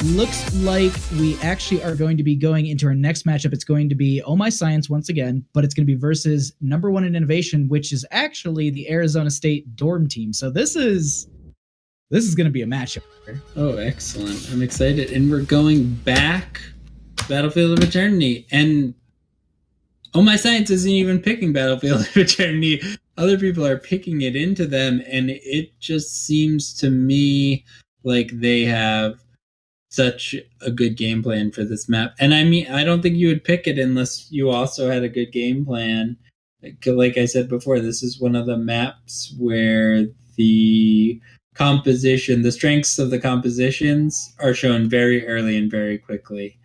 looks like we actually are going to be going into our next matchup. It's going to be Oh My Science once again, but it's going to be versus number one in innovation, which is actually the Arizona State dorm team. So this is going to be a matchup. Oh, excellent. I'm excited. And we're going back Battlefield of Eternity. And Oh My Science isn't even picking Battlefield of Eternity. Other people are picking it into them, and it just seems to me like they have such a good game plan for this map. And I mean, I don't think you would pick it unless you also had a good game plan. Like I said before, this is one of the maps where the composition, the strengths of the compositions are shown very early and very quickly.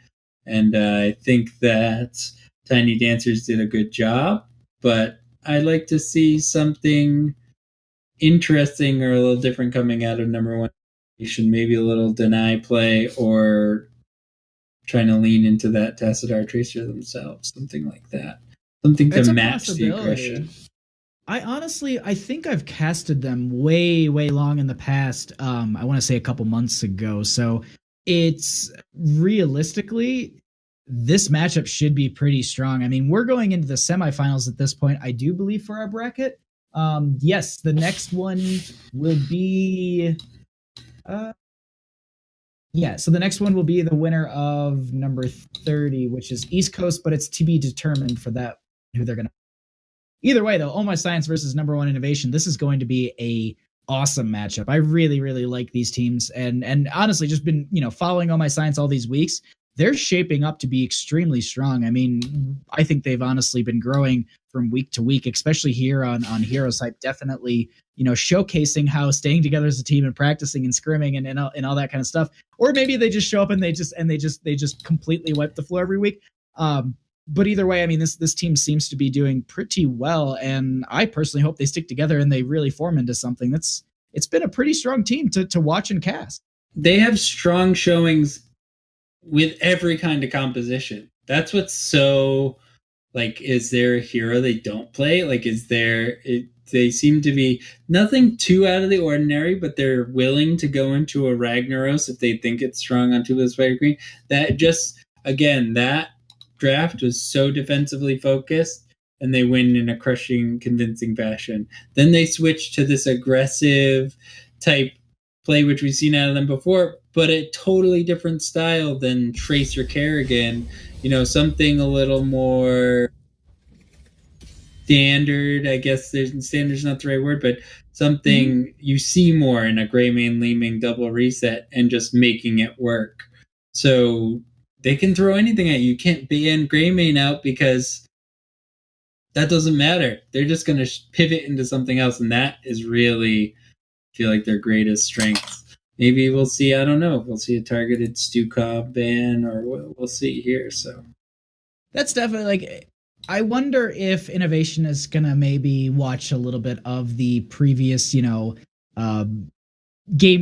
And I think that Tiny Dancers did a good job, but I'd like to see something interesting or a little different coming out of number one. Maybe a little deny play or trying to lean into that Tassadar Tracer themselves, something like that. Something to match the aggression. I think I've casted them way long in the past. I want to say a couple months ago. So it's realistically, this matchup should be pretty strong. I mean, we're going into the semifinals at this point, I do believe, for our bracket. Yes, the next one will be... so the next one will be the winner of number 30, which is East Coast, but it's to be determined for that who they're going to. Either way, though, Oh My Science versus number one innovation, this is going to be a awesome matchup. I really like these teams, and honestly, just been following Oh My Science all these weeks. They're shaping up to be extremely strong. I mean, I think they've honestly been growing from week to week, especially here on HeroesHype. Definitely, showcasing how staying together as a team and practicing and scrimming and all that kind of stuff. Or maybe they just show up and they just completely wipe the floor every week. But either way, I mean, this team seems to be doing pretty well, and I personally hope they stick together and they really form into something. It's been a pretty strong team to watch and cast. They have strong showings with every kind of composition. That's what's so, like, is there a hero they don't play? Like, they seem to be nothing too out of the ordinary, but they're willing to go into a Ragnaros if they think it's strong on Tubeless Spider Queen. That just, again, that draft was so defensively focused, and they win in a crushing, convincing fashion. Then they switch to this aggressive type play, which we've seen out of them before, but a totally different style than Tracer Kerrigan. Something a little more standard. I guess standard's not the right word, but something you see more in a Greymane Leeming double reset and just making it work. So they can throw anything at you. You can't ban Greymane out because that doesn't matter. They're just going to pivot into something else, and that is really, I feel like, their greatest strength. Maybe we'll see, I don't know, we'll see a targeted Stukov ban, or we'll see here. So that's definitely, like, I wonder if Innovation is going to maybe watch a little bit of the previous, game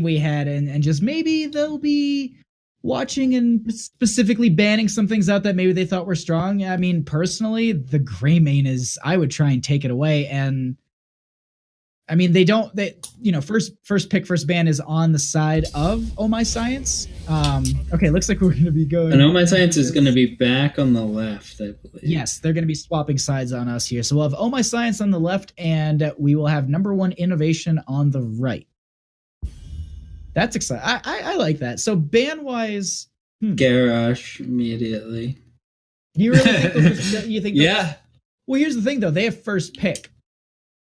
we had, and just maybe they'll be watching and specifically banning some things out that maybe they thought were strong. I mean, personally, the Greymane is, I would try and take it away. And I mean, first pick, first ban is on the side of Oh My Science. Okay, looks like we're going to be going. And Oh My Science is going to be back on the left, I believe. Yes, they're going to be swapping sides on us here. So we'll have Oh My Science on the left, and we will have number one innovation on the right. That's exciting. I like that. So ban-wise... Garrosh immediately. You really think you think? Yeah. Well, here's the thing, though. They have first pick.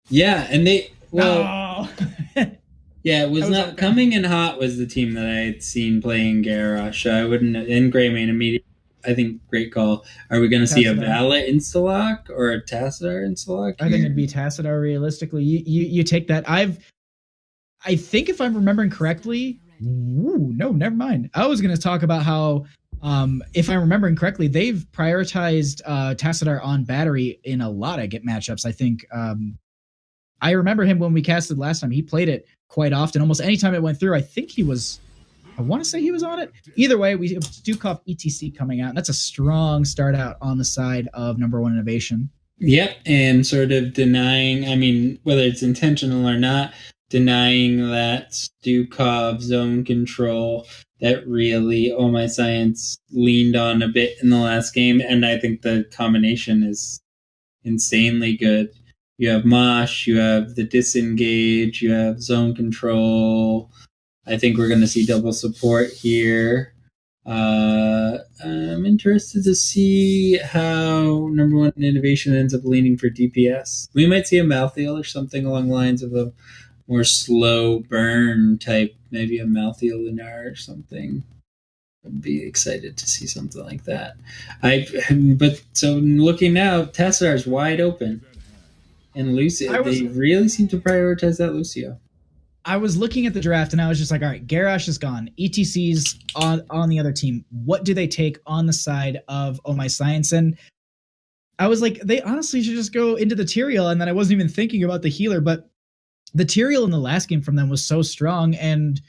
Yeah, and they... Well, no. Yeah, it was not... Coming in Hot was the team that I had seen playing Garrosh. I wouldn't... In Greymane immediately. I think great call. Are we going to see a Valet Instalock or a Tassadar Instalock? I think it'd be Tassadar realistically. You take that. I think if I'm remembering correctly, no, never mind. I was going to talk about how, if I'm remembering correctly, they've prioritized Tassadar on battery in a lot of matchups. I think I remember him when we casted last time. He played it quite often. Almost any time it went through, I think he was... I want to say he was on it. Either way, we have Stukov ETC coming out, and that's a strong start out on the side of number one innovation. Yep, and sort of denying, I mean, whether it's intentional or not, denying that Stukov zone control that really Oh My Science leaned on a bit in the last game, and I think the combination is insanely good. You have Mosh, you have the disengage, you have zone control. I think we're going to see double support here. I'm interested to see how number one innovation ends up leaning for DPS. We might see a Malthael or something along the lines of a more slow burn type, maybe a Malthael Lunar or something. I'd be excited to see something like that. But so looking now, Tessar's wide open, and Lucio. They really seem to prioritize that Lucio. I was looking at the draft and I was just like, all right, Garrosh is gone. ETC's on the other team. What do they take on the side of Oh My Science? And I was like, they honestly should just go into the Tyrael. And then I wasn't even thinking about the healer, but the Tyrael in the last game from them was so strong. And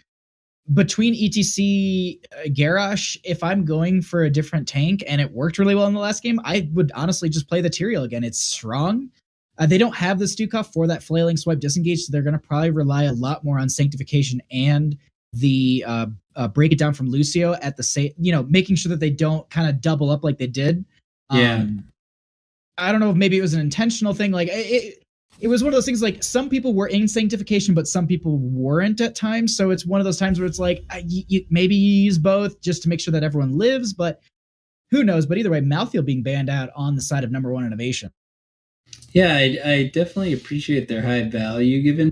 between ETC, Garrosh, if I'm going for a different tank and it worked really well in the last game, I would honestly just play the Tyrael again. It's strong. They don't have the Stukov for that flailing swipe disengage, so they're going to probably rely a lot more on sanctification and the break it down from Lucio at the same, making sure that they don't kind of double up like they did. Yeah. I don't know if maybe it was an intentional thing. Like it was one of those things. Like some people were in sanctification, but some people weren't at times. So it's one of those times where it's like maybe you use both just to make sure that everyone lives, but who knows? But either way, Malthael being banned out on the side of number one innovation. Yeah, I definitely appreciate their high value given. I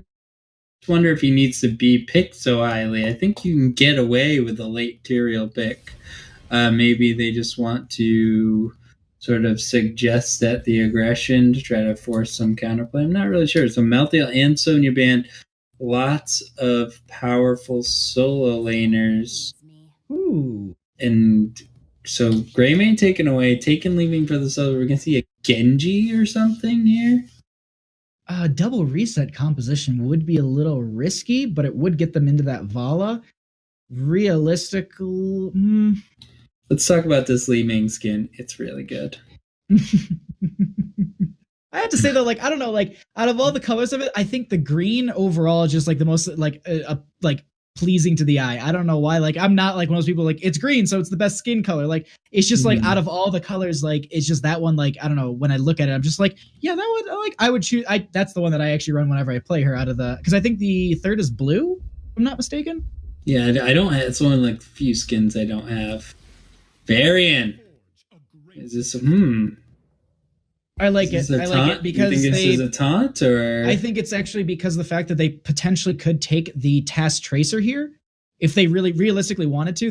just wonder if he needs to be picked so highly. I think you can get away with a late Tyrael pick. Maybe they just want to sort of suggest that the aggression to try to force some counterplay. I'm not really sure. So Malthael and Sonya banned, lots of powerful solo laners. Ooh. And so Greymane taken away, Taken leaving for the solo. We're going to see a Genji or something here. Double reset composition would be a little risky, but it would get them into that Vala. Realistically, let's talk about this Li Ming skin. It's really good. I have to say though, like I don't know, like out of all the colors of it, I think the green overall is just like the most like pleasing to the eye. I don't know why. Like I'm not like most people like it's green, so it's the best skin color. Like it's just like out of all the colors, like it's just that one. Like I don't know. When I look at it, I'm just like, yeah, that one. Like I would choose. That's the one that I actually run whenever I play her out of the. Because I think the third is blue. If I'm not mistaken. Yeah, I don't have. It's one of like few skins I don't have. Varian. Is this I like it. I like it because you think this is a taunt, or I think it's actually because of the fact that they potentially could take the Task Tracer here. If they really realistically wanted to,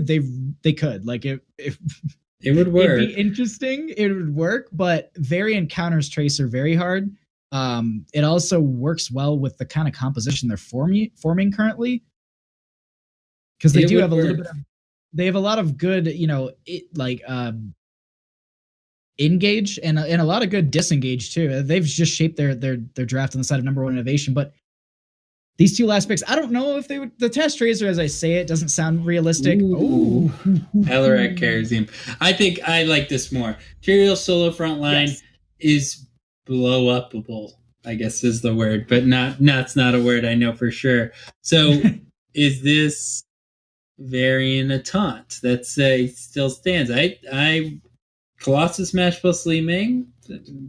they could. Like if it would work. It'd be interesting. It would work, but Varian counters Tracer very hard. It also works well with the kind of composition they're forming currently. Because they do have a little bit of, they have a lot of good, engage and a lot of good disengage too. They've just shaped their draft on the side of number one innovation. But these two last picks, I don't know if they would. The Task Tracer, as I say it, doesn't sound realistic. Ooh. Alarak carries him. I think I like this more. Tyrael solo frontline is blow upable, I guess is the word, but it's not a word I know for sure. So is this Varian a taunt? That still stands. I Colossus Smash plus Li Ming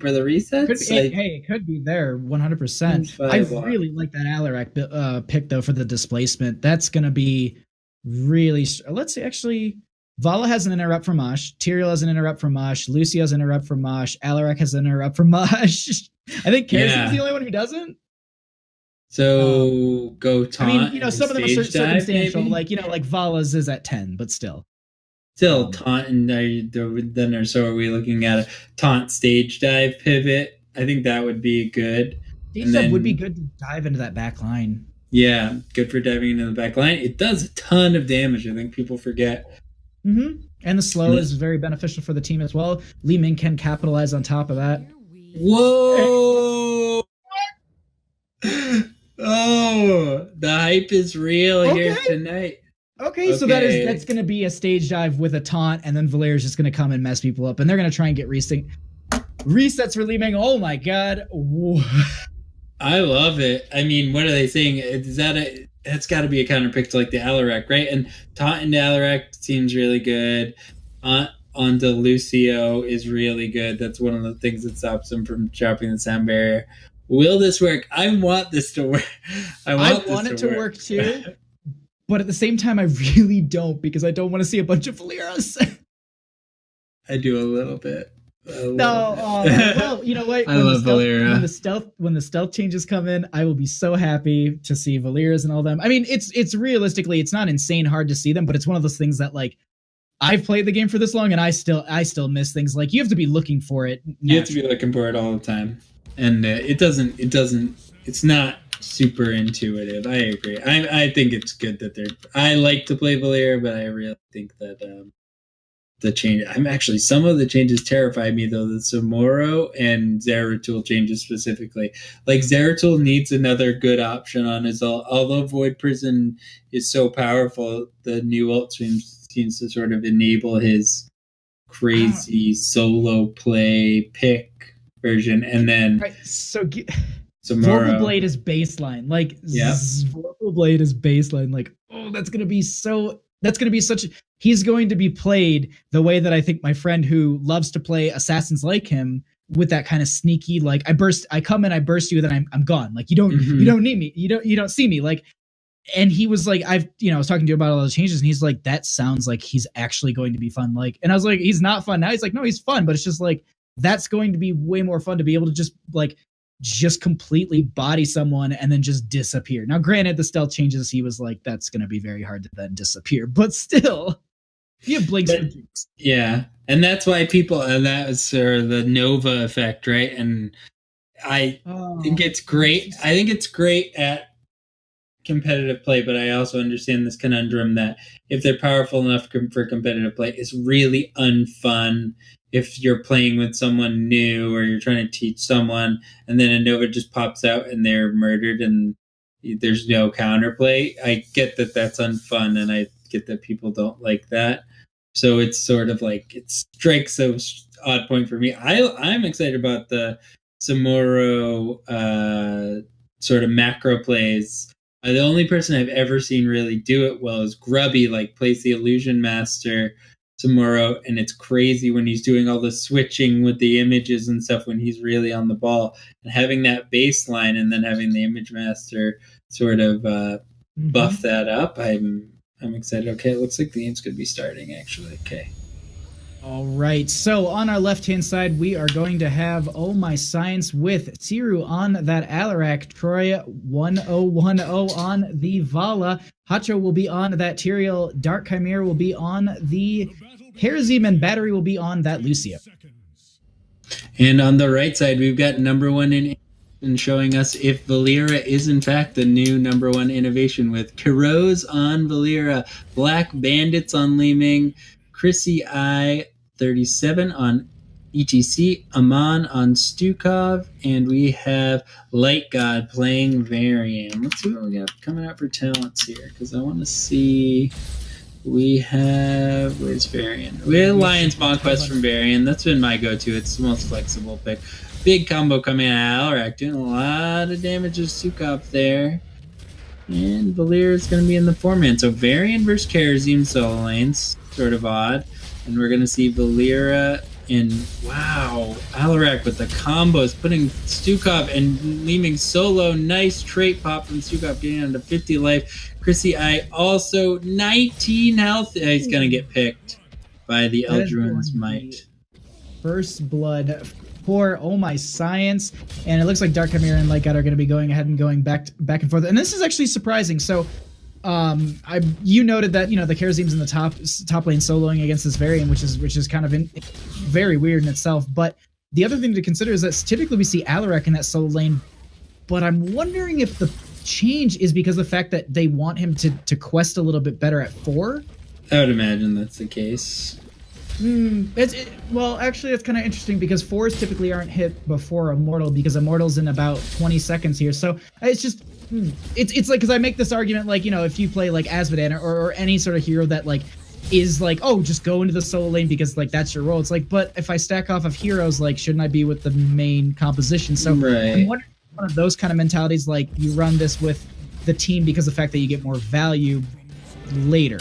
for the resets? It could be there 100%. I really like that Alarak pick, though, for the displacement. That's going to be really... Let's see, actually, Vala has an interrupt from Mosh. Tyrael has an interrupt from Mosh. Lucy has an interrupt from Mosh. Alarak has an interrupt from Mosh. I think Kara's the only one who doesn't. So go taunt. I mean, some of them are circumstantial. Maybe? Like Vala's is at 10, but still. Still taunt, and then or so are we looking at a taunt stage dive pivot? I think that would be good. Stage dive would be good to dive into that back line. Yeah, good for diving into the back line. It does a ton of damage. I think people forget. Mm-hmm. And the slow is very beneficial for the team as well. Li Ming can capitalize on top of that. Whoa! Oh, the hype is real here tonight. Okay, so that's going to be a stage dive with a taunt, and then Valera's just going to come and mess people up, and they're going to try and get resets for Li Ming. Oh my god. I love it. I mean, what are they saying? Is that that's got to be a counter pick to like the Alarak, right? And Taunt into Alarak seems really good. Onto Lucio is really good. That's one of the things that stops him from dropping the sound barrier. Will this work? I want this to work. I want it to work too. But at the same time, I really don't, because I don't want to see a bunch of Valeras. I do a little bit. Well, you know what? I love Valera. When the stealth changes come in, I will be so happy to see Valeras and all them. I mean, it's realistically, it's not insane hard to see them, but it's one of those things that like I've played the game for this long, and I still miss things. Like you have to be looking for it. You have to be looking for it all the time, and it's not super intuitive. I agree. I think it's good that I like to play Valera, but I really think that the change. Some of the changes terrify me though. The Samoro and Zeratul changes specifically. Like Zeratul needs another good option on his ult. Although Void Prison is so powerful, the new ult seems to sort of enable his crazy solo play pick version, and then right, so. Samoro. Vorpal Blade is baseline. Like, Vorpal Blade is baseline. Like, oh, that's going to be such. He's going to be played the way that I think my friend who loves to play assassins like him, with that kind of sneaky, like, I come in, I burst you, then I'm gone. Like, you don't need me. You don't see me. Like, and he was like, I was talking to you about all those changes, and he's like, that sounds like he's actually going to be fun. Like, and I was like, he's not fun now. He's like, no, he's fun, but it's just like, that's going to be way more fun to be able to just completely body someone and then just disappear. Now, granted, the stealth changes, he was like, that's going to be very hard to then disappear, but still, you have blinks for jinx. Yeah, and that's why and that was the Nova effect, right? And I think it's great. I think it's great at competitive play, but I also understand this conundrum that if they're powerful enough for competitive play, it's really unfun if you're playing with someone new or you're trying to teach someone and then a Nova just pops out and they're murdered and there's no counterplay. I get that that's unfun, and I get that people don't like that. So it's sort of like, it strikes a odd point for me. I'm excited about the Samoro sort of macro plays. The only person I've ever seen really do it well is Grubby, like plays the Illusion Master tomorrow, and it's crazy when he's doing all the switching with the images and stuff when he's really on the ball, and having that baseline and then having the Image Master sort of buff that up. I'm excited. Okay, it looks like the game's going to be starting, actually. Okay. All right, so on our left-hand side, we are going to have Oh My Science with Tsiru on that Alarak, Troy 1010 on the Vala, Hacho will be on that Tyrael, Dark Chimera will be on the Herzim, and Battery will be on that Lucio. And on the right side, we've got number one in showing us if Valera is in fact the new number one innovation, with Heroes on Valera, Black Bandits on Liming, Chrissy I 37 on ETC, Aman on Stukov, and we have Light God playing Varian. Let's see what we got coming out for talents here, because I want to see. We have, where's Varian? We have Lion's Conquest from Varian. That's been my go-to. It's the most flexible pick. Big combo coming out of Alarak, doing a lot of damage to Stukov there. And Valera is going to be in the 4-man. So Varian versus Karazim solo lanes, sort of odd. And we're going to see Valera and, wow, Alarak with the combos, putting Stukov and Liming solo. Nice trait pop from Stukov, getting on to 50 life. Chrissy I also 19 health. He's going to get picked by the Eldruin's Might. First blood for Oh My Science. And it looks like Dark Chimera and Light God are going to be going ahead and going back and forth. And this is actually surprising. So, you noted that, the Karazim's in the top lane soloing against this Varian, which is kind of very weird in itself. But the other thing to consider is that typically we see Alarak in that solo lane, but I'm wondering if the change is because of the fact that they want him to quest a little bit better at 4. I would imagine that's the case. Well, actually, it's kind of interesting because 4s typically aren't hit before Immortal, because Immortal's in about 20 seconds here. So it's just, it's like, because I make this argument, like, if you play like Asmodan or any sort of hero that like is like, oh, just go into the solo lane because like that's your role. It's like, but if I stack off of heroes, like, shouldn't I be with the main composition? So right. I'm wondering if one of those kind of mentalities, like you run this with the team because of the fact that you get more value later.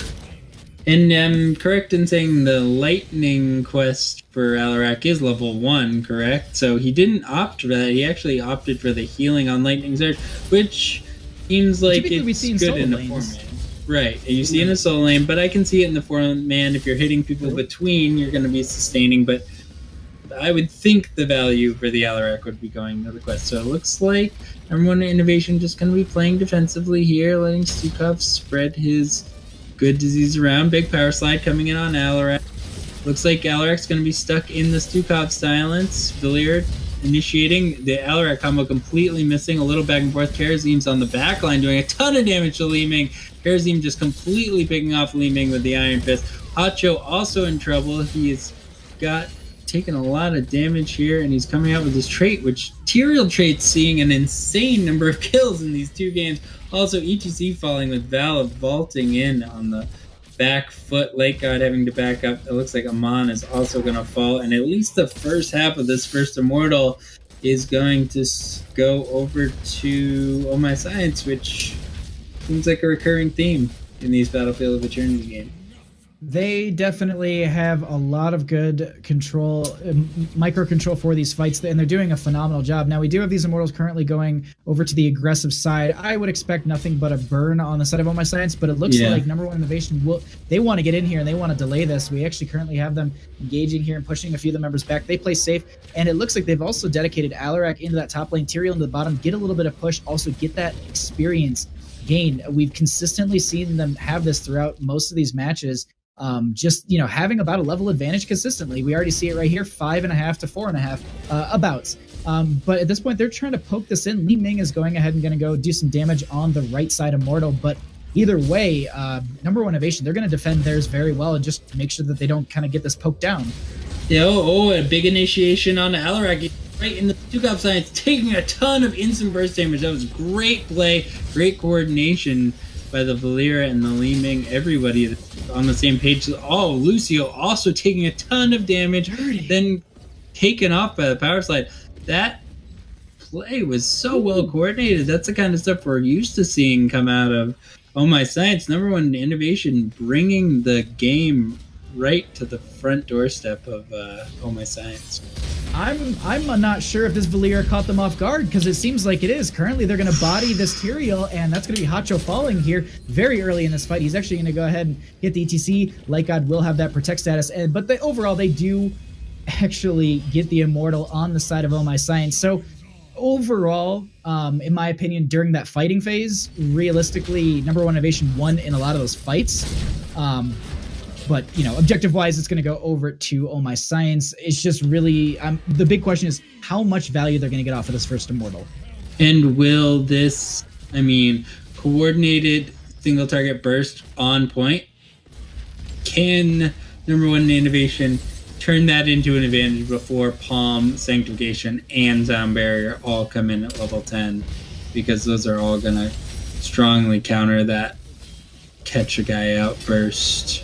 And I'm correct in saying the lightning quest for Alarak is level 1, correct? So he didn't opt for that. He actually opted for the healing on lightning surge, which seems like it's good in the 4-man. Right, you see in a solo lane, but I can see it in the 4-man. If you're hitting people between, you're going to be sustaining, but I would think the value for the Alarak would be going to the quest. So it looks like everyone in Innovation just going to be playing defensively here, letting Stukov spread his good disease around. Big power slide coming in on Alarak. Looks like Alarak's going to be stuck in the Stukov silence. Valir initiating the Alarak combo, completely missing. A little back and forth. Karazim's on the back line doing a ton of damage to Li Ming. Karazim just completely picking off Li Ming with the Iron Fist. Hacho also in trouble. He has got taken a lot of damage here, and he's coming out with his trait, which Tyrael trait's seeing an insane number of kills in these 2 games. Also, ETC falling with Val vaulting in on the back foot. Late God having to back up. It looks like Amon is also going to fall, and at least the first half of this first Immortal is going to go over to Oh My Science, which seems like a recurring theme in these Battlefield of Eternity games. They definitely have a lot of good control, micro control for these fights, and they're doing a phenomenal job. Now, we do have these Immortals currently going over to the aggressive side. I would expect nothing but a burn on the side of Oh My Science, but it looks like number 1 Innovation, they want to get in here and they want to delay this. We actually currently have them engaging here and pushing a few of the members back. They play safe, and it looks like they've also dedicated Alarak into that top lane, Tyrael into the bottom, get a little bit of push, also get that experience gain. We've consistently seen them have this throughout most of these matches. Just, having about a level advantage consistently. We already see it right here, 5.5 to 4.5 abouts. But at this point, they're trying to poke this in. Li Ming is going ahead and going to go do some damage on the right side Immortal. But either way, number 1 Innovation, they're going to defend theirs very well and just make sure that they don't kind of get this poked down. Yeah, a big initiation on Alarak. Right in the Stukov Science, taking a ton of instant burst damage. That was great play, great coordination by the Valir and the Li Ming, everybody on the same page. Oh, Lucio also taking a ton of damage, then taken off by the power slide. That play was so well coordinated. That's the kind of stuff we're used to seeing come out of Oh My Science. Number 1 Innovation, bringing the game right to the front doorstep of Oh My Science. I'm not sure if this Valir caught them off guard, because it seems like it is. Currently, they're going to body this Tyrael, and that's going to be Hacho falling here very early in this fight. He's actually going to go ahead and hit the ETC. Light God will have that protect status, but overall, they do actually get the Immortal on the side of Oh My Science. So overall, in my opinion, during that fighting phase, realistically, number 1 Innovation won in a lot of those fights. But, objective-wise, it's going to go over to Oh My Science. It's just really, the big question is how much value they're going to get off of this first Immortal. And will this, coordinated single target burst on point, can number 1 Innovation turn that into an advantage before Palm, Sanctification, and Sound Barrier all come in at level 10? Because those are all going to strongly counter that catch a guy out burst.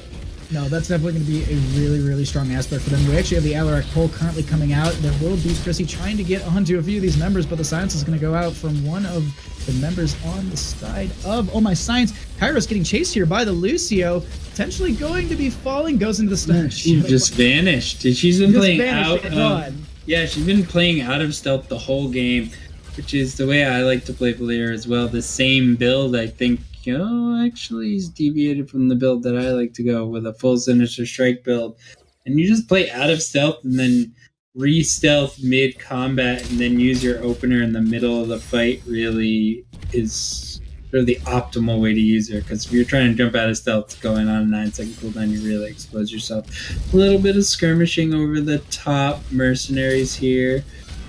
No, that's definitely going to be a really, really strong aspect for them. We actually have the Alarak poll currently coming out. There will be Chrissy trying to get onto a few of these members, but the silence is going to go out from one of the members on the side of Oh My Science. Kairos getting chased here by the Lucio, potentially going to be falling, goes into the stun. She just vanished. She's been playing out of... Yeah, she's been playing out of stealth the whole game, which is the way I like to play Valir as well. The same build, I think. Actually, he's deviated from the build that I like to go with, a full Sinister Strike build. And you just play out of stealth and then re-stealth mid-combat and then use your opener in the middle of the fight really is sort of the optimal way to use her. Because if you're trying to jump out of stealth going on a 9-second cooldown, you really expose yourself. A little bit of skirmishing over the top. Mercenaries here.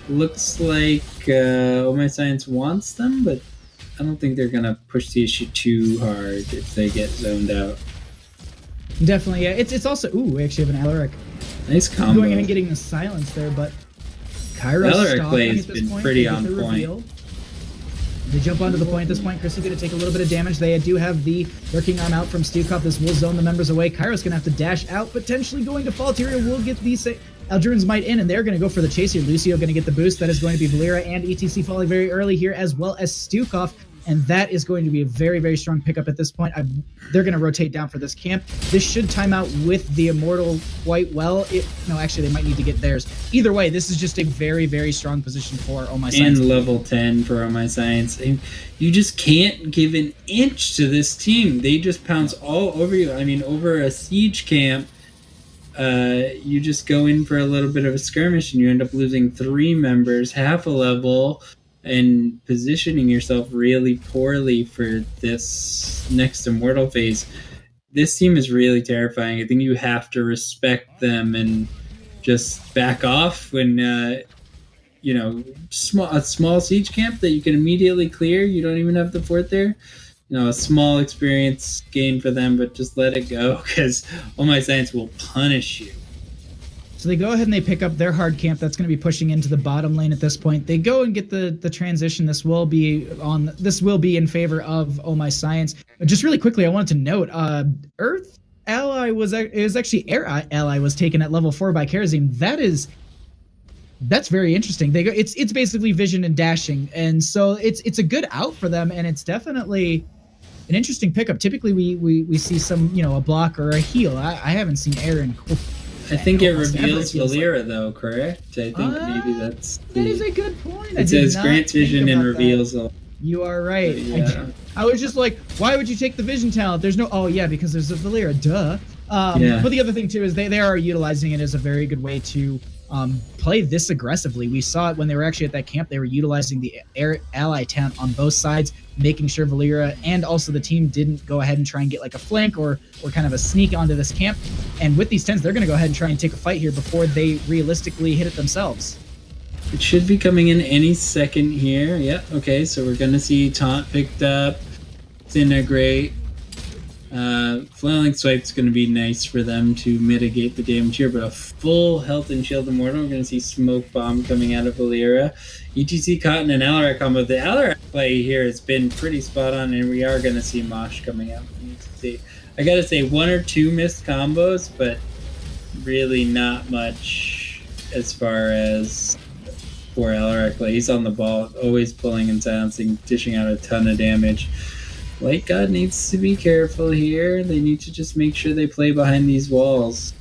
Looks like Oh My Science wants them, but I don't think they're going to push the issue too hard if they get zoned out. Definitely, yeah. It's also... Ooh, we actually have an Alarak. Nice combo. Going in and getting the silence there, but Kairos Alarak play has been pretty on point. They jump onto the point at this point. Chris is going to take a little bit of damage. They do have the lurking arm out from Stukov. This will zone the members away. Kairos going to have to dash out, potentially going to fall. Tyrael will get the... Aldruin's Might in, and they're going to go for the chase here. Lucio going to get the boost. That is going to be Valera and ETC falling very early here, as well as Stukov. and that is going to be a very, very strong pickup at this point. They're going to rotate down for this camp. This should time out with the Immortal quite well. No, actually, they might need to get theirs. Either way, this is just a very, very strong position for Oh My Science. And level 10 for Oh My Science. And you just can't give an inch to this team. They just pounce all over you. I mean, over a siege camp, you just go in for a little bit of a skirmish and you end up losing 3 members, half a level, and positioning yourself really poorly for this next Immortal phase. This team is really terrifying. I think you have to respect them and just back off when, a small siege camp that you can immediately clear. You don't even have the fort there. A small experience gain for them, but just let it go because Oh My Science will punish you. So they go ahead and they pick up their hard camp. That's going to be pushing into the bottom lane at this point. They go and get the transition. This will be in favor of Oh My Science. Just really quickly, I wanted to note, Earth Ally was actually Air Ally was taken at level 4 by Karazim. That's very interesting. It's basically vision and dashing, and so it's a good out for them, and it's definitely an interesting pickup. Typically, we see some a block or a heal. I haven't seen air in. I think it reveals Valeera, though, correct? I think maybe that is a good point. It says grants vision and reveals. You are right. Yeah. I was just like, why would you take the vision talent? There's no. Oh yeah, because there's a Valeera. Duh. But the other thing too is they are utilizing it as a very good way to play this aggressively. We saw it when they were actually at that camp. They were utilizing the air ally talent on both sides, making sure Valeera and also the team didn't go ahead and try and get like a flank or kind of a sneak onto this camp. And with these 10s, they're going to go ahead and try and take a fight here before they realistically hit it themselves. It should be coming in any second here. Yep. Okay, so we're going to see Taunt picked up, Disintegrate. Flailing Swipe's going to be nice for them to mitigate the damage here, but a full health and shield Immortal. We're going to see Smoke Bomb coming out of Valeera. ETC Cotton and Alarak combo. The Alarak play here has been pretty spot on, and we are going to see Mosh coming out from ETC. I got to say, 1 or 2 missed combos, but really not much as far as for Alarak play. He's on the ball, always pulling and silencing, dishing out a ton of damage. Light God needs to be careful here. They need to just make sure they play behind these walls.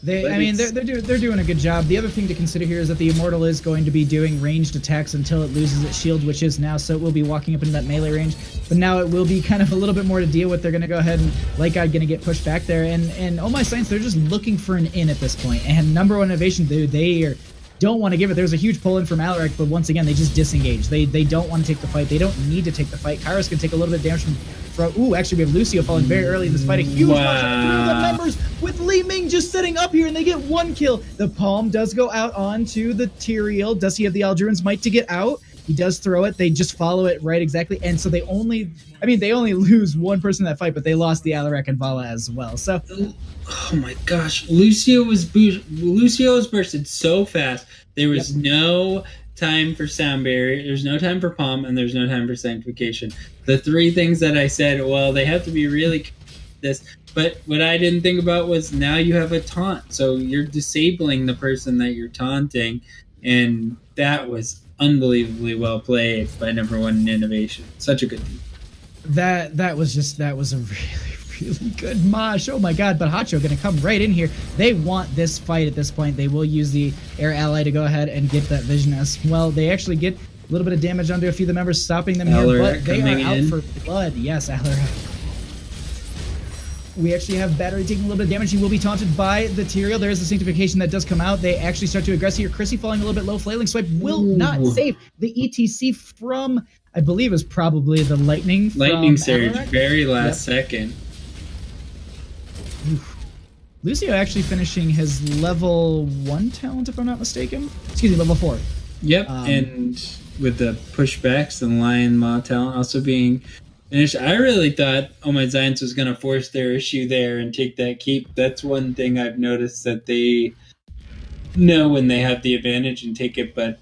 They're doing a good job. The other thing to consider here is that the Immortal is going to be doing ranged attacks until it loses its shield, which is now, so it will be walking up into that melee range. But now it will be kind of a little bit more to deal with. They're going to go ahead and Light God going to get pushed back there. And Oh My Science, they're just looking for an in at this point. And number 1 innovation, dude, don't want to give it. There's a huge pull in from Alarak, but once again, they just disengage. They don't want to take the fight. They don't need to take the fight. Kairos can take a little bit of damage from. Ooh, actually, we have Lucio falling very early in this fight. A huge rush through the members with Li Ming just setting up here, and they get 1 kill. The Palm does go out onto the Tyrael. Does he have the Aldruin's Might to get out? He does throw it. They just follow it right exactly. And so they only lose 1 person in that fight, but they lost the Alarak and Vala as well. So, oh my gosh, Lucio was bursted so fast. There was no time for sound barrier. There's no time for palm, and there's no time for sanctification. The 3 things that I said, well, they have to be really this. But what I didn't think about was now you have a taunt, so you're disabling the person that you're taunting, and that was unbelievably well played by number 1 in innovation. Such a good team. That was a really good mosh. Oh my god, but Hacho going to come right in here. They want this fight at this point. They will use the air ally to go ahead and get that vision as well. They actually get a little bit of damage onto a few of the members, stopping them here, but they are out for blood. Yes, Alarak. We actually have Battery taking a little bit of damage. He will be taunted by the Tyrael. There is the Sanctification that does come out. They actually start to aggress here. Chrissy falling a little bit low. Flailing Swipe will not save the ETC from, I believe, is probably the Lightning Surge, Alarak. Very last second. Lucio actually finishing his level 1 talent, if I'm not mistaken. Excuse me, level 4. Yep, and with the pushbacks and Lion Maw talent also being finished, I really thought Oh My Science was going to force their issue there and take that keep. That's one thing I've noticed, that they know when they have the advantage and take it, but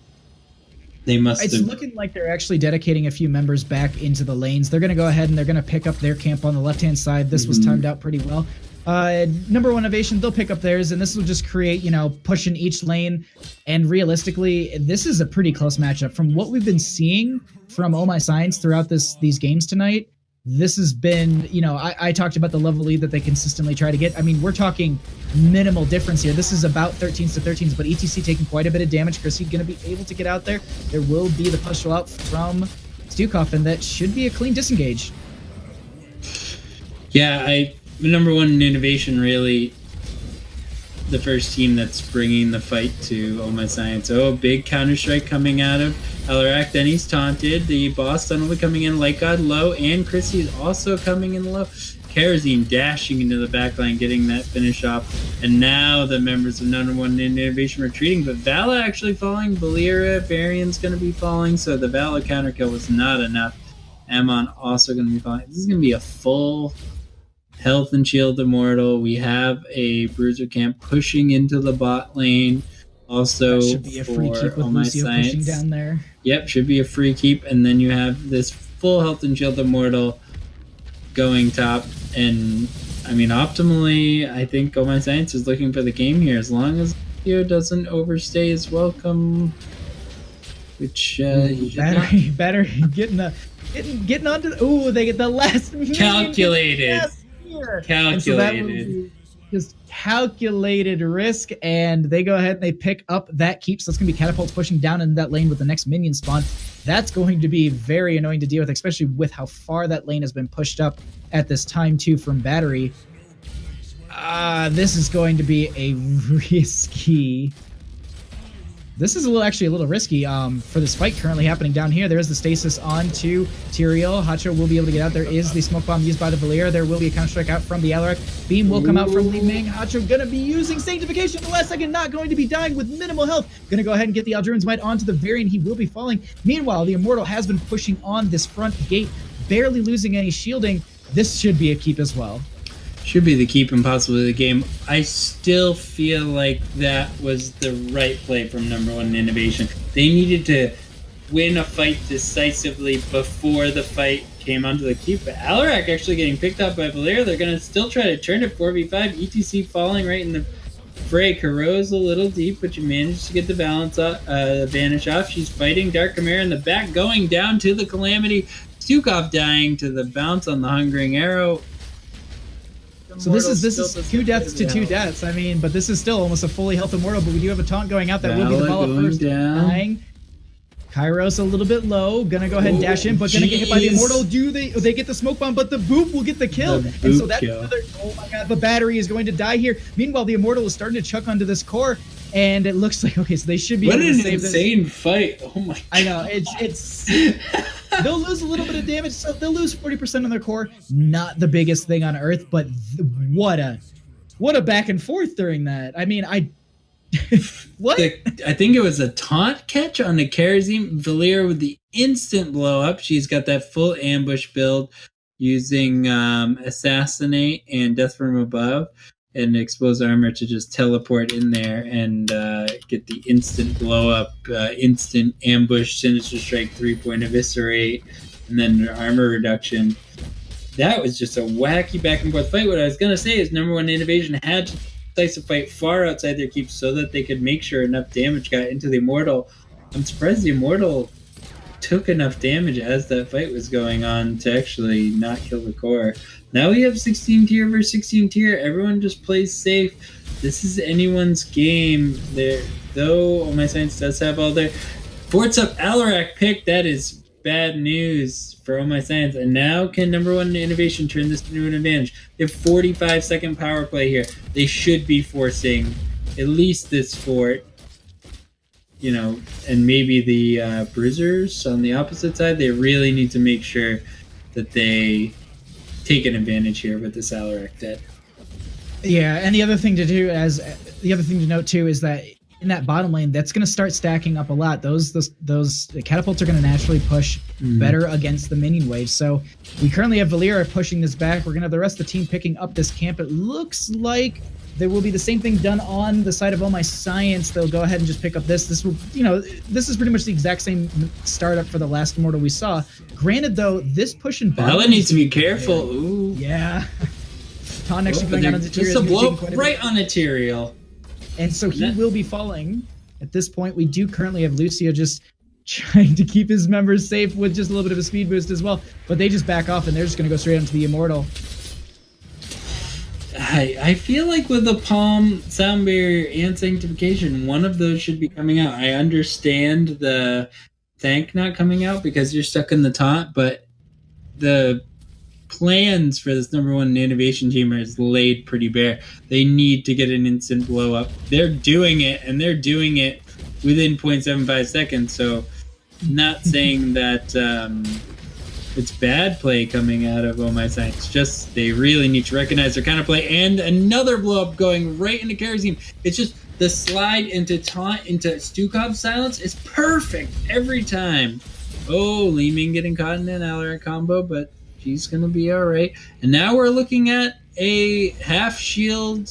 they must. It's looking like they're actually dedicating a few members back into the lanes. They're going to go ahead and they're going to pick up their camp on the left-hand side. This was timed out pretty well. Number one innovation, they'll pick up theirs, and this will just create, push in each lane. And realistically, this is a pretty close matchup. From what we've been seeing from Oh My Science throughout these games tonight, this has been, I talked about the level lead that they consistently try to get. I mean, we're talking minimal difference here. This is about 13s to 13s, but ETC taking quite a bit of damage. Chrissy going to be able to get out there. There will be the push out from Stukov, and that should be a clean disengage. Yeah, the number one innovation, really, the first team that's bringing the fight to Oh My Science. Oh, big counter-strike coming out of Alarak. Then he's taunted. The boss suddenly coming in, Light God low, and Chrissy is also coming in low. Karazine dashing into the backline, getting that finish off. And now the members of number one innovation retreating, but Vala actually falling. Valera, Varian's going to be falling, so the Vala counter kill was not enough. Amon also going to be falling. This is going to be a full health and shield immortal. We have a bruiser camp pushing into the bot lane. Also, that should be a free keep with Lucio pushing down there. Yep, should be a free keep. And then you have this full health and shield immortal going top. And I mean, optimally, I think Oh My Science is looking for the game here, as long as Lucio doesn't overstay his welcome. Which battery getting onto. Ooh, they get the last calculated. Calculated. Just calculated risk, and they go ahead and they pick up that keep. So it's going to be catapults pushing down in that lane with the next minion spawn. That's going to be very annoying to deal with, especially with how far that lane has been pushed up at this time too from battery. This is going to be a risky. This is actually a little risky for this fight currently happening down here. There's the stasis onto Tyrael. Hacho will be able to get out. There is the smoke bomb used by the Valera. There will be a counter strike out from the Alarak. Beam will come out from Li Ming. Hacho going to be using Sanctification at the last second, not going to be dying with minimal health. Going to go ahead and get the Aldruin's Might onto the Varian. He will be falling. Meanwhile, the Immortal has been pushing on this front gate, barely losing any shielding. This should be a keep as well. Should be the keep and possibly the game. I still feel like that was the right play from number one innovation. They needed to win a fight decisively before the fight came onto the keep. But Alarak actually getting picked up by Valera. They're going to still try to turn it 4v5. ETC falling right in the fray. Kuro's a little deep, but you managed to get the balance vanish off. She's fighting Dark Chimera in the back, going down to the Calamity. Stukov dying to the bounce on the Hungering Arrow. So this is 2 deaths to 2 deaths. I mean, but this is still almost a fully health immortal. But we do have a taunt going out. That will be the Vala first. Dying. Kairos a little bit low. Gonna go ahead and dash in, but gonna get hit by the immortal. Do they get the smoke bomb? But the boop will get the kill. And so that's another. Oh my god, the battery is going to die here. Meanwhile, the immortal is starting to chuck onto this core. And it looks like, okay, so they should be able to save this. What an insane fight. Oh my god. I know, it's they'll lose a little bit of damage, so they'll lose 40% of their core. Not the biggest thing on earth, but what a back and forth during that. I mean, what? I think it was a taunt catch on the Karazine. Valera with the instant blow up. She's got that full ambush build using Assassinate and Death from Above and Expose Armor to just teleport in there and get the instant blow up, instant ambush, Sinister Strike, 3-point Eviscerate, and then armor reduction. That was just a wacky back and forth fight. What I was going to say is number one innovation had to decisive fight far outside their keep so that they could make sure enough damage got into the Immortal. I'm surprised the Immortal took enough damage as that fight was going on to actually not kill the core. Now we have 16 tier versus 16 tier. Everyone just plays safe. This is anyone's game. Though Oh My Science does have all their forts up Alarak pick. That is bad news for Oh My Science. And now can number one innovation turn this into an advantage? They have 45-second power play here. They should be forcing at least this fort. And maybe the bruisers on the opposite side. They really need to make sure that they take an advantage here with this Alarak dead. Yeah, and the other thing to note too is that in that bottom lane, that's going to start stacking up a lot. Those catapults are going to naturally push better against the minion waves. So we currently have Valera pushing this back. We're going to have the rest of the team picking up this camp. It looks like there will be the same thing done on the side of Oh My Science. They'll go ahead and just pick up this. This will, this is pretty much the exact same startup for the last Immortal we saw. Granted, though, this push and Bella needs to be careful. Ooh. Yeah. Ton actually going out on the Just a blow right on Ethereal. And so he will be falling. At this point, we do currently have Lucio just trying to keep his members safe with just a little bit of a speed boost as well. But they just back off, and they're just going to go straight into the Immortal. I feel like with the Palm, Sound Barrier, and Sanctification, one of those should be coming out. I understand the Thank not coming out because you're stuck in the taunt, but the plans for this number one innovation team is laid pretty bare. They need to get an instant blow up. They're doing it, and they're doing it within 0.75 seconds. So, not saying that it's bad play coming out of Oh My Science. Just they really need to recognize their counterplay. And another blow up going right into Kerosene. It's just the slide into taunt into Stukov's silence is perfect every time. Oh, Li Ming getting caught in an Alarak combo, but she's going to be all right. And now we're looking at a half shield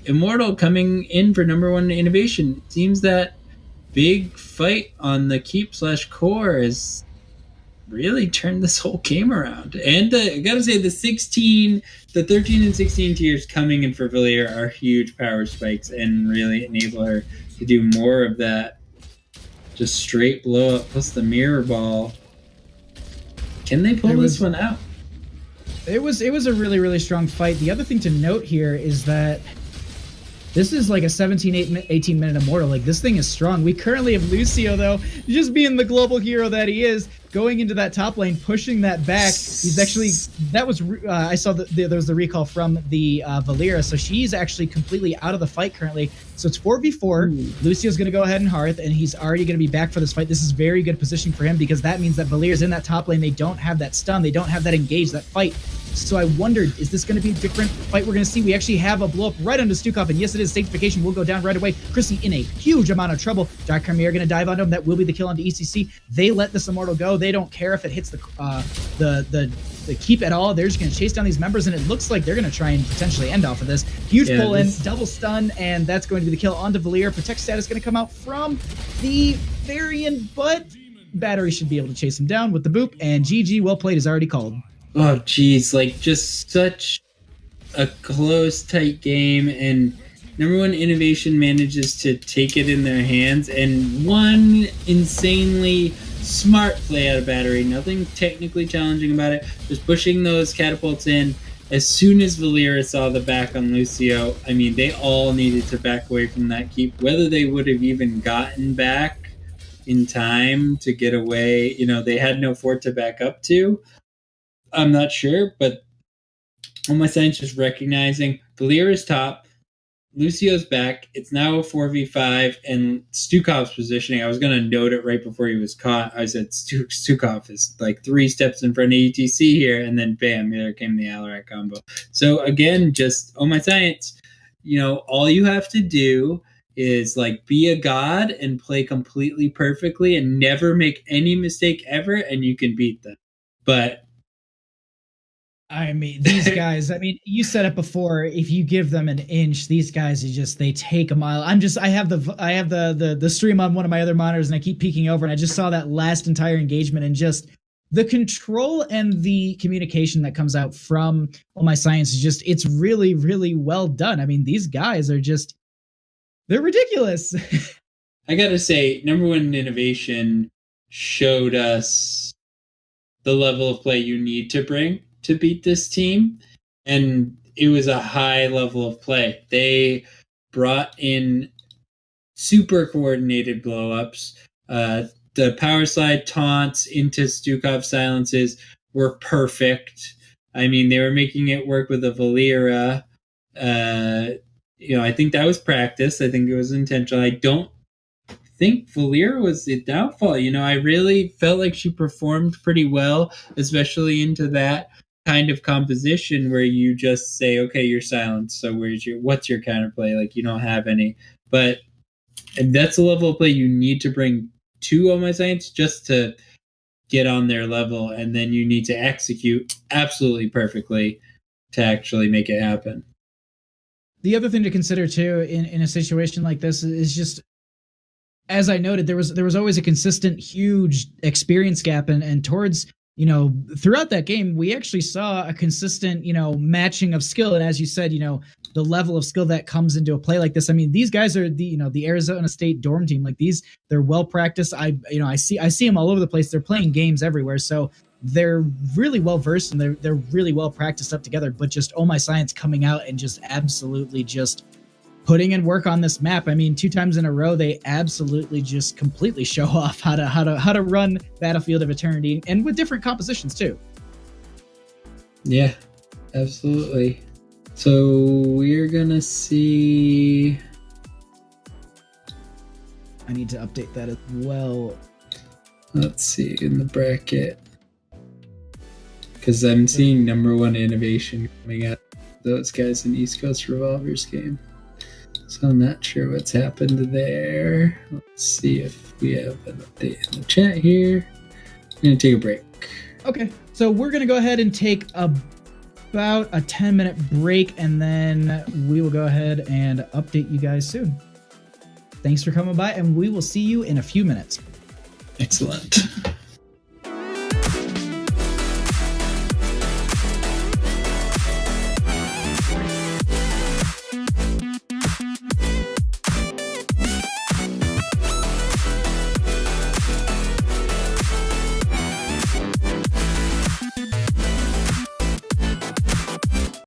Immortal coming in for number one innovation. It seems that big fight on the keep/core is really turned this whole game around. And I gotta say, the 13 and 16 tiers coming in for Valier are huge power spikes and really enable her to do more of that just straight blow up plus the mirror ball. Can they pull this one out? It was a really, really strong fight. The other thing to note here is that this is like a 18 minute Immortal. Like, this thing is strong. We currently have Lucio, though, just being the global hero that he is, going into that top lane, pushing that back. He's actually, that was, I saw that there was the recall from the Valera, so she's actually completely out of the fight currently. So it's 4v4. Lucio's going to go ahead and Hearth, and he's already going to be back for this fight. This is very good positioning for him because that means that Valera's in that top lane. They don't have that stun. They don't have that engage, that fight. So I wondered, is this going to be a different fight we're going to see? We actually have a blow up right onto Stukov, and yes, it is. Sanctification will go down right away. Chrissy in a huge amount of trouble. Dark Army are going to dive onto him. That will be the kill onto ECC. They let this Immortal go. They don't care if it hits the keep at all. They're just going to chase down these members, and it looks like they're going to try and potentially end off of this. Huge pull in, double stun, and that's going to be the kill onto Valier. Protect status going to come out from the Varian, but Battery should be able to chase him down with the boop, and GG, well played, is already called. Oh, geez, like, just such a close, tight game, and number one innovation manages to take it in their hands, and one insanely smart play out of Battery. Nothing technically challenging about it. Just pushing those catapults in. As soon as Valera saw the back on Lucio, I mean, they all needed to back away from that keep. Whether they would have even gotten back in time to get away, you know, they had no fort to back up to. I'm not sure, but on my side, just recognizing Valera's top, Lucio's back. It's now a 4v5, and Stukov's positioning. I was going to note it right before he was caught. I said Stukov is like 3 steps in front of ETC here, and then bam, there came the Alarak combo. So again, just my science. You know, all you have to do is like be a god and play completely perfectly and never make any mistake ever, and you can beat them. But I mean, these guys, I mean, you said it before, if you give them an inch, these guys are just, they take a mile. I have the stream on one of my other monitors, and I keep peeking over, and I just saw that last entire engagement, and just the control and the communication that comes out from All My Science is just, it's really, really well done. I mean, these guys are just, they're ridiculous. I gotta say, number one innovation showed us the level of play you need to bring to beat this team, and it was a high level of play. They brought in super coordinated blow-ups. The power slide taunts into Stukov silences were perfect. I mean, they were making it work with the Valera. You know, I think that was practice. I think it was intentional. I don't think Valera was the downfall. You know, I really felt like she performed pretty well, especially into that kind of composition where you just say, okay, you're silent, so what's your counterplay? Like, you don't have any. But that's the level of play you need to bring to Oh My Science just to get on their level, and then you need to execute absolutely perfectly to actually make it happen. The other thing to consider too in a situation like this is just, as I noted, there was always a consistent huge experience gap, and towards you know, throughout that game, we actually saw a consistent, you know, matching of skill. And as you said, you know, the level of skill that comes into a play like this. I mean, these guys are the, you know, the Arizona State dorm team. Like these, they're well practiced. I see them all over the place. They're playing games everywhere. So they're really well versed and they're really well practiced up together. But just Oh My Science coming out and just absolutely just putting in work on this map. I mean, 2 times in a row, they absolutely just completely show off how to run Battlefield of Eternity, and with different compositions too. Yeah, absolutely. So we're gonna see. I need to update that as well. Let's see in the bracket, because I'm seeing #1 innovation coming out of those guys in East Coast Revolver's game. So I'm not sure what's happened there. Let's see if we have an update in the chat here. I'm gonna take a break. Okay, so we're gonna go ahead and take about a 10-minute break, and then we will go ahead and update you guys soon. Thanks for coming by, and we will see you in a few minutes. Excellent.